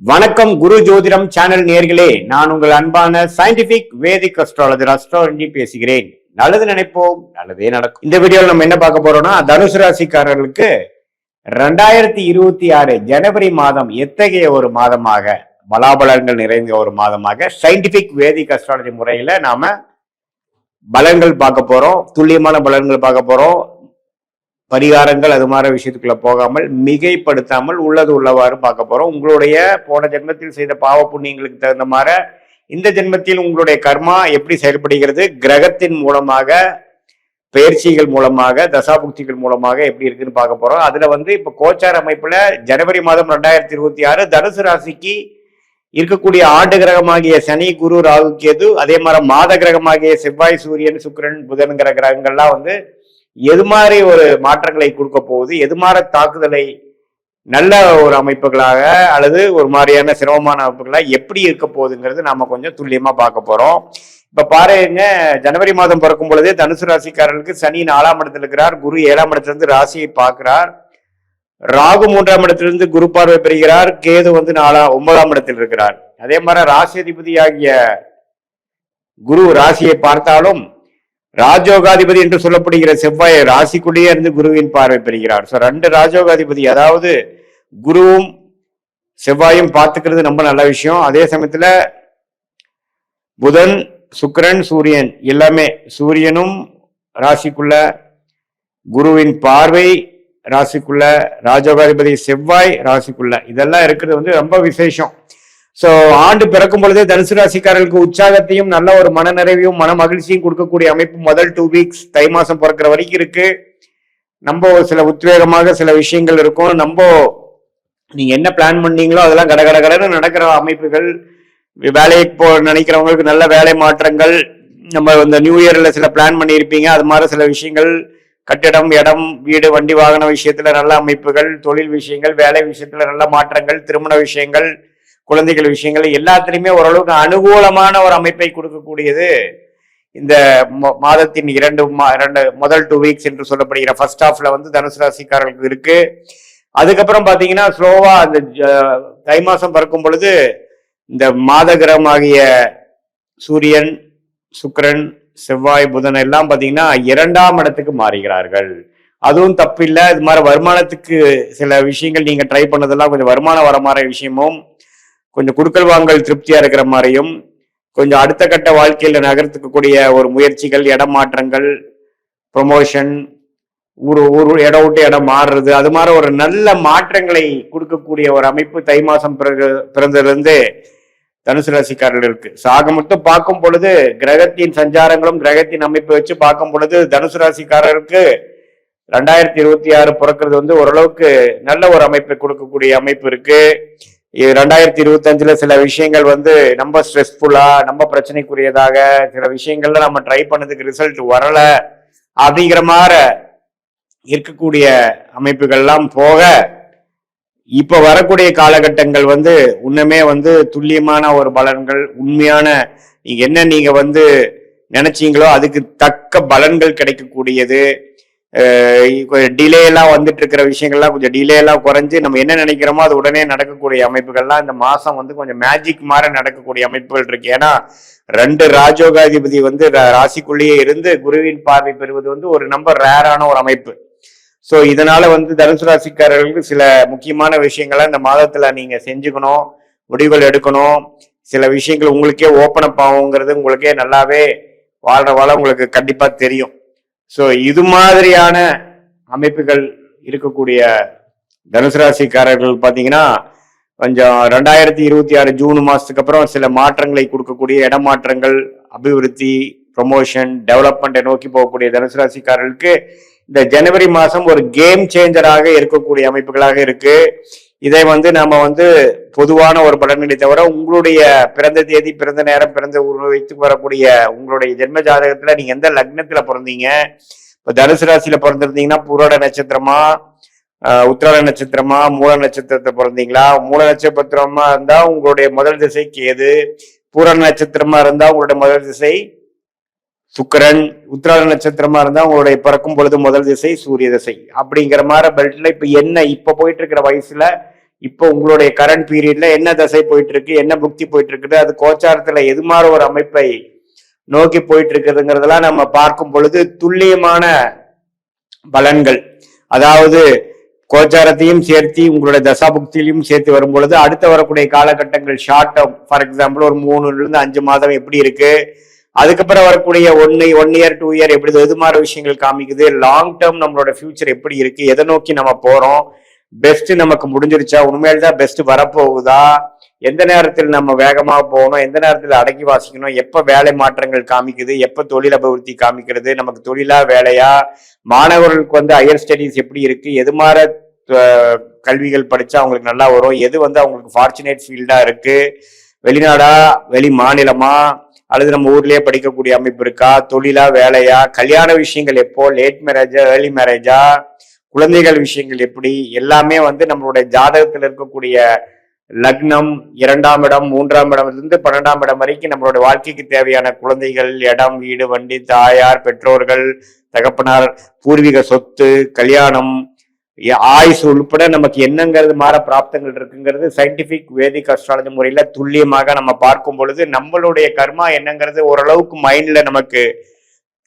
வணக்கம் குரு ஜோதிடம் சேனல் நேர்களே, நான் உங்கள் அன்பான சயின்டிபிக் வேதிக் அஸ்ட்ராலஜர் அஸ்ட்ராலஜி பேசுகிறேன். நல்லது நினைப்போம், நல்லதே நடக்கும். இந்த வீடியோவில் நம்ம என்ன பார்க்க போறோம்னா, தனுசு ராசிக்காரர்களுக்கு 2026 ஜனவரி மாதம் எத்தகைய ஒரு மாதமாக, பலாபலன்கள் நிறைந்த ஒரு மாதமாக சயின்டிபிக் வேதிக் அஸ்ட்ராலஜி முறையில நாம பலன்கள் பார்க்க போறோம். துல்லியமான பலன்கள் பார்க்க போறோம். பரிகாரங்கள் அது மாதிரி விஷயத்துக்குள்ள போகாமல் மிகைப்படுத்தாமல் உள்ளது உள்ளவாறு பார்க்க போறோம். உங்களுடைய போன ஜென்மத்தில் செய்த பாவ புண்ணியங்களுக்கு தகுந்த மாதிரி இந்த ஜென்மத்தில் உங்களுடைய கர்மா எப்படி செயல்படுகிறது, கிரகத்தின் மூலமாக, பயிற்சிகள் மூலமாக, தசாபுக்திகள் மூலமாக எப்படி இருக்குன்னு பார்க்க போறோம். அதுல இப்ப கோச்சார அமைப்புல ஜனவரி மாதம் 2026 தனுசு ராசிக்கு இருக்கக்கூடிய ஆண்டு கிரகமாகிய சனி, குரு, ராகு, கேது, அதே மாதிரி மாத கிரகமாகிய செவ்வாய், சூரியன், சுக்கிரன், புதன்கிற கிரகங்கள்லாம் எது மாதிரி ஒரு மாற்றங்களை கொடுக்க போகுது, எது மாதிரி தாக்குதலை நல்ல ஒரு அமைப்புகளாக அல்லது ஒரு மாதிரியான சிரமமான அமைப்புகளாக எப்படி இருக்க போகுதுங்கிறது நாம கொஞ்சம் துல்லியமா பார்க்க போறோம். இப்ப பாருங்க, ஜனவரி மாதம் பிறக்கும் பொழுதே தனுசு ராசிக்காரர்களுக்கு சனி 4ஆம் இடத்துல இருக்கிறார், குரு 7ஆம் இடத்திலிருந்து ராசியை பார்க்கிறார், ராகு 3ஆம் இடத்திலிருந்து குரு பார்வை பெறுகிறார், கேது 9ஆம் இடத்தில் இருக்கிறார். அதே மாதிரி ராசி அதிபதி ஆகிய குரு ராசியை பார்த்தாலும் ராஜோகாதிபதி என்று சொல்லப்படுகிற செவ்வாய் ராசிக்குள்ளேயே இருந்து குருவின் பார்வை பெறுகிறார். ஸோ 2 ராஜோகாதிபதி, அதாவது குருவும் செவ்வாயும் பார்த்துக்கிறது ரொம்ப நல்ல விஷயம். அதே சமயத்துல புதன், சுக்கிரன், சூரியன் எல்லாமே, சூரியனும் ராசிக்குள்ள, குருவின் பார்வை ராசிக்குள்ள, ராஜோகாதிபதி செவ்வாய் ராசிக்குள்ள, இதெல்லாம் இருக்கிறது ரொம்ப விசேஷம். சோ ஆண்டு பிறக்கும் பொழுதே தனுசு ராசிக்காரர்களுக்கு உற்சாகத்தையும் நல்ல ஒரு மன நிறைவையும் மன மகிழ்ச்சியும் கொடுக்கக்கூடிய அமைப்பு முதல் 2 வீக்ஸ் தை மாசம் பிறக்கிற வரைக்கும் இருக்கு. நம்ம சில உத்வேகமாக சில விஷயங்கள் இருக்கும். நீங்க என்ன பிளான் பண்ணீங்களோ அதெல்லாம் கடகடன்னு நடக்கிற அமைப்புகள், வேலைக்கு நினைக்கிறவங்களுக்கு நல்ல வேலை மாற்றங்கள், நம்ம இந்த நியூ இயர்ல சில பிளான் பண்ணியிருப்பீங்க, அது மாதிரி சில விஷயங்கள், கட்டிடம், இடம், வீடு, வண்டி, வாகன விஷயத்துல நல்ல அமைப்புகள், தொழில் விஷயங்கள், வேலை விஷயத்துல நல்ல மாற்றங்கள், திருமண விஷயங்கள், குழந்தைகள் விஷயங்கள் எல்லாத்திலையுமே ஓரளவுக்கு அனுகூலமான ஒரு அமைப்பை கொடுக்கக்கூடியது இந்த மாதத்தின் முதல் 2 வீக்ஸ் என்று சொல்லப்படுகிற ஃபர்ஸ்ட் ஹாஃப்ல தனுசு ராசிக்காரர்களுக்கு இருக்கு. அதுக்கப்புறம் பாத்தீங்கன்னா ஸ்லோவா அந்த தை மாசம் பிறக்கும் பொழுது இந்த மாத கிரகமாகிய சூரியன், சுக்கிரன், செவ்வாய், புதன் எல்லாம் பாத்தீங்கன்னா 2ஆம் இடத்துக்கு மாறுகிறார்கள். அதுவும் தப்பில்லை. இது மாதிரி வருமானத்துக்கு சில விஷயங்கள் நீங்க ட்ரை பண்ணதெல்லாம் கொஞ்சம் வருமானம் வர மாதிரி விஷயமும், கொஞ்சம் குடுக்கல் வாங்கல் திருப்தியா இருக்கிற மாதிரியும், கொஞ்சம் அடுத்த கட்ட வாழ்க்கையில நகர்த்துக்கக்கூடிய ஒரு முயற்சிகள், இடம் மாற்றங்கள், ப்ரொமோஷன், இடம் விட்டு இடம் மாறுறது, அது மாதிரி ஒரு நல்ல மாற்றங்களை கொடுக்கக்கூடிய ஒரு அமைப்பு தை மாசம் பிறந்ததிலிருந்து தனுசு ராசிக்காரர்களுக்கு. சாக மட்டும் பார்க்கும் பொழுது கிரகத்தின் சஞ்சாரங்களும் கிரகத்தின் அமைப்பை வச்சு பார்க்கும் பொழுது தனுசு ராசிக்காரருக்கு 2026 பிறக்கிறது ஓரளவுக்கு நல்ல ஒரு அமைப்பை கொடுக்கக்கூடிய அமைப்பு இருக்கு. 2025 சில விஷயங்கள் நம்ம ஸ்ட்ரெஸ்ஃபுல்லா, நம்ம பிரச்சனைக்குரியதாக சில விஷயங்கள்ல நம்ம ட்ரை பண்ணதுக்கு ரிசல்ட் வரல அப்படிங்கிற மாதிரி இருக்கக்கூடிய அமைப்புகள்லாம் போக, இப்ப வரக்கூடிய காலகட்டங்கள் உண்மையுமே துல்லியமான ஒரு பலன்கள், உண்மையான நீங்க நினைச்சீங்களோ அதுக்கு தக்க பலன்கள் கிடைக்கக்கூடியது. டிலே எல்லாம் இருக்கிற விஷயங்கள்லாம் கொஞ்சம் டிலே எல்லாம் குறைஞ்சு நம்ம என்ன நினைக்கிறோமோ அது உடனே நடக்கக்கூடிய அமைப்புகள்லாம் இந்த மாசம் கொஞ்சம் மேஜிக் மாதிரி நடக்கக்கூடிய அமைப்புகள் இருக்கு. ஏன்னா 2 ராஜோகாதிபதி ராசிக்குள்ளேயே இருந்து குருவின் பார்வை பெறுவது ஒரு நம்பர் ரேரான ஒரு அமைப்பு. ஸோ இதனால தனுசு ராசிக்காரர்களுக்கு சில முக்கியமான விஷயங்களை இந்த மாதத்துல நீங்க செஞ்சுக்கணும், முடிவுகள் எடுக்கணும். சில விஷயங்கள் உங்களுக்கே ஓப்பன் அப் ஆகுங்கிறது உங்களுக்கே நல்லாவே வாழ உங்களுக்கு கண்டிப்பா தெரியும். ஸோ இது மாதிரியான அமைப்புகள் இருக்கக்கூடிய தனுசு ராசிக்காரர்கள் பார்த்தீங்கன்னா கொஞ்சம் 2026 ஜூன் மாசத்துக்கு அப்புறம் சில மாற்றங்களை கொடுக்கக்கூடிய இடமாற்றங்கள், அபிவிருத்தி, ப்ரொமோஷன், டெவலப்மெண்ட்டை நோக்கி போகக்கூடிய தனுசு ராசிக்காரர்களுக்கு இந்த ஜனவரி மாசம் ஒரு கேம் சேஞ்சராக இருக்கக்கூடிய அமைப்புகளாக இருக்கு. இதை நம்ம பொதுவான ஒரு பலன்களை தவிர உங்களுடைய பிறந்த தேதி, பிறந்த நேரம், பிறந்த ஊர் வைத்து வரக்கூடிய உங்களுடைய ஜென்ம ஜாதகத்துல நீங்க எந்த லக்னத்துல பிறந்தீங்க, இப்ப தனுசு ராசியில பிறந்திருந்தீங்கன்னா பூராட நட்சத்திரமா, உத்திராட நட்சத்திரமா, மூல நட்சத்திரத்தை பிறந்தீங்களா, மூல நட்சத்திரமா இருந்தா உங்களுடைய முதல் திசை கேது, பூராட நட்சத்திரமா இருந்தா உங்களுடைய முதல் திசை சுக்கிரன், உத்திராட நட்சத்திரமா இருந்தா உங்களுடைய பிறக்கும் பொழுது முதல் திசை சூரிய திசை அப்படிங்கிற மாதிரி பெல்ட்ல இப்ப போயிட்டு இருக்கிற வயசுல இப்போ உங்களுடைய கரண்ட் பீரியட்ல என்ன தசை போயிட்டு இருக்கு, என்ன புக்தி போயிட்டு இருக்குது, அது கோச்சாரத்துல எது மாதிரி ஒரு அமைப்பை நோக்கி போயிட்டு இருக்குதுங்கிறதெல்லாம் நம்ம பார்க்கும் பொழுது துல்லியமான பலன்கள், அதாவது கோச்சாரத்தையும் சேர்த்து உங்களுடைய தசாபுக்தியிலையும் சேர்த்து வரும் பொழுது அடுத்த வரக்கூடிய காலகட்டங்கள் ஷார்ட் டேர்ம், ஃபார் எக்ஸாம்பிள் ஒரு 3 to 5 மாதம் எப்படி இருக்கு, அதுக்கப்புறம் வரக்கூடிய 1 year 2 year எப்படி எது மாதிரி விஷயங்கள் காமிக்குது, லாங் டேர்ம் நம்மளோட ஃபியூச்சர் எப்படி இருக்கு, எதை நோக்கி நம்ம போறோம், பெஸ்ட் நமக்கு முடிஞ்சிருச்சா, உண்மையில்தான் பெஸ்ட் வரப்போகுதா, எந்த நேரத்தில் நம்ம வேகமாக போகணும், எந்த நேரத்தில் அடக்கி வாசிக்கணும், எப்ப வேலை மாற்றங்கள் காமிக்குது, எப்ப தொழில் அபிவிருத்தி காமிக்கிறது, நமக்கு தொழிலா வேலையா, மாணவர்களுக்கு வந்து ஹையர் ஸ்டடீஸ் எப்படி இருக்கு, எது மாதிரி கல்விகள் படிச்சா அவங்களுக்கு நல்லா வரும், எது வந்து அவங்களுக்கு ஃபார்ச்சுனேட் ஃபீல்டா இருக்கு, வெளிநாடா வெளி மாநிலமா அல்லது நம்ம ஊர்லயே படிக்கக்கூடிய அமைப்பு இருக்கா, தொழிலா வேலையா, கல்யாண விஷயங்கள் எப்போ, லேட் மேரேஜா ஏர்லி மேரேஜா, குழந்தைகள் விஷயங்கள் எப்படி, எல்லாமே வந்து நம்மளுடைய ஜாதகத்தில் இருக்கக்கூடிய லக்னம் 2ஆம் இடம் 3ஆம் இடம்லிருந்து 12ஆம் இடம் வரைக்கும் நம்மளுடைய வாழ்க்கைக்கு தேவையான குழந்தைகள், இடம், வீடு, வண்டி, தாயார், பெற்றோர்கள், தகப்பனார், பூர்வீக சொத்து, கல்யாணம், ஆயுசு உள்பட நமக்கு என்னங்கிறது மாற பிராப்தங்கள் இருக்குங்கிறது சயின்டிபிக் வேதிக் அஸ்ட்ராலஜி முறையில துல்லியமாக நம்ம பார்க்கும் பொழுது நம்மளுடைய கர்மா என்னங்கிறது ஓரளவுக்கு மைண்ட்ல நமக்கு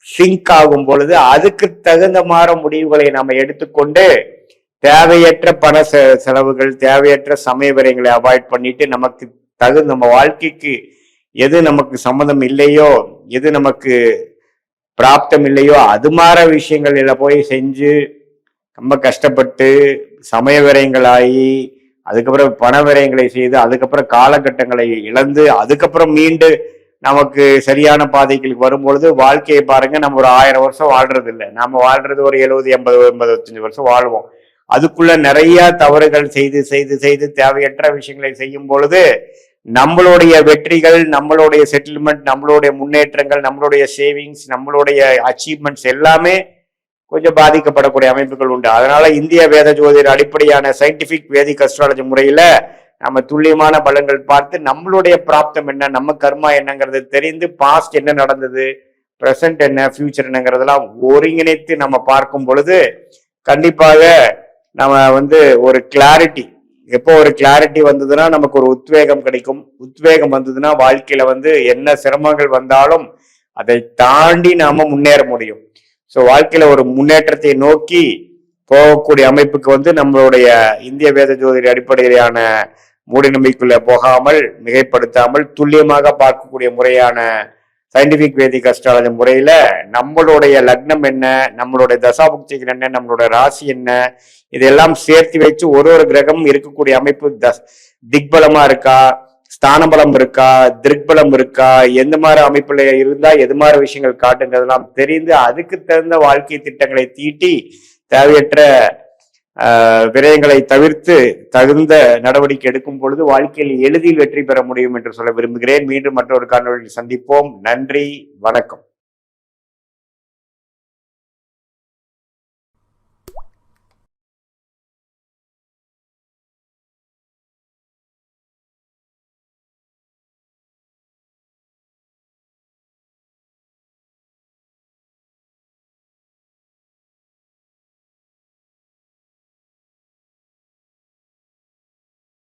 சிங்க் ஆகும் பொழுது அதுக்கு தகுந்த மாற முடிவுகளை நம்ம எடுத்துக்கொண்டு தேவையற்ற பண செலவுகள், தேவையற்ற சமய விரயங்களை அவாய்ட் பண்ணிட்டு நமக்கு நம்ம வாழ்க்கைக்கு எது நமக்கு சம்மதம் இல்லையோ, எது நமக்கு பிராப்தம் இல்லையோ அது மாற விஷயங்கள்ல போய் செஞ்சு ரொம்ப கஷ்டப்பட்டு சமய விரயங்கள் ஆகி அதுக்கப்புறம் பண விரயங்களை செய்து அதுக்கப்புறம் காலகட்டங்களை இழந்து அதுக்கப்புறம் மீண்டு நமக்கு சரியான பாதைகளுக்கு வரும்பொழுது வாழ்க்கையை பாருங்க, நம்ம ஒரு 1000 வருஷம் வாழ்றது இல்லை, நம்ம வாழ்றது ஒரு 70 80 85 வருஷம் வாழ்வோம். அதுக்குள்ள நிறைய தவறுகள் செய்து செய்து செய்து தேவையற்ற விஷயங்களை செய்யும் பொழுது நம்மளுடைய வெற்றிகள், நம்மளுடைய செட்டில்மெண்ட், நம்மளுடைய முன்னேற்றங்கள், நம்மளுடைய சேவிங்ஸ், நம்மளுடைய அச்சீவ்மெண்ட்ஸ் எல்லாமே கொஞ்சம் பாதிக்கப்படக்கூடிய அமைப்புகள் உண்டு. அதனால இந்திய வேத ஜோதிட அடிப்படையான சயின்டிபிக் வேதிக் அஸ்ட்ராலஜி முறையில நம்ம துல்லியமான பலன்கள் பார்த்து நம்மளுடைய பிராப்தம் என்ன, நம்ம கர்மா என்னங்கிறது தெரிந்து பாஸ்ட் என்ன நடந்தது, பிரசன்ட் என்ன, ஃபியூச்சர் என்னங்கிறதெல்லாம் ஒருங்கிணைத்து நம்ம பார்க்கும் பொழுது கண்டிப்பாக நம்ம வந்து ஒரு கிளாரிட்டி, எப்போ ஒரு கிளாரிட்டி வந்ததுன்னா நமக்கு ஒரு உத்வேகம் கிடைக்கும். உத்வேகம் வந்ததுன்னா வாழ்க்கையில வந்து என்ன சிரமங்கள் வந்தாலும் அதை தாண்டி நாம முன்னேற முடியும். ஸோ வாழ்க்கையில ஒரு முன்னேற்றத்தை நோக்கி போகக்கூடிய அமைப்புக்கு வந்து நம்மளுடைய இந்திய வேத ஜோதிட அடிப்படையிலான மூட நம்பிக்கைக்குள்ள போகாமல் மிகைப்படுத்தாமல் துல்லியமாக பார்க்கக்கூடிய முறையான சயின்டிபிக் வேதிக் அஸ்ட்ராலஜி முறையில நம்மளுடைய லக்னம் என்ன, நம்மளுடைய தசாபுக்திகள் என்ன, நம்மளுடைய ராசி என்ன, இதெல்லாம் சேர்த்து வச்சு ஒரு கிரகம் இருக்கக்கூடிய அமைப்பு திக்பலமா இருக்கா, ஸ்தானபலம் இருக்கா, திருக்பலம் இருக்கா, எந்த மாதிரி அமைப்புல இருந்தா எது மாதிரி விஷயங்கள் காட்டுங்கிறதெல்லாம் தெரிந்து அதுக்கு தகுந்த வாழ்க்கை திட்டங்களை தீட்டி தேவையற்ற விரயங்களை தவிர்த்து தகுந்த நடவடிக்கை எடுக்கும் பொழுது வாழ்க்கையில் எளிதில் வெற்றி பெற முடியும் என்று சொல்ல விரும்புகிறேன். மீண்டும் மற்றொரு காணொலியில் சந்திப்போம். நன்றி, வணக்கம்.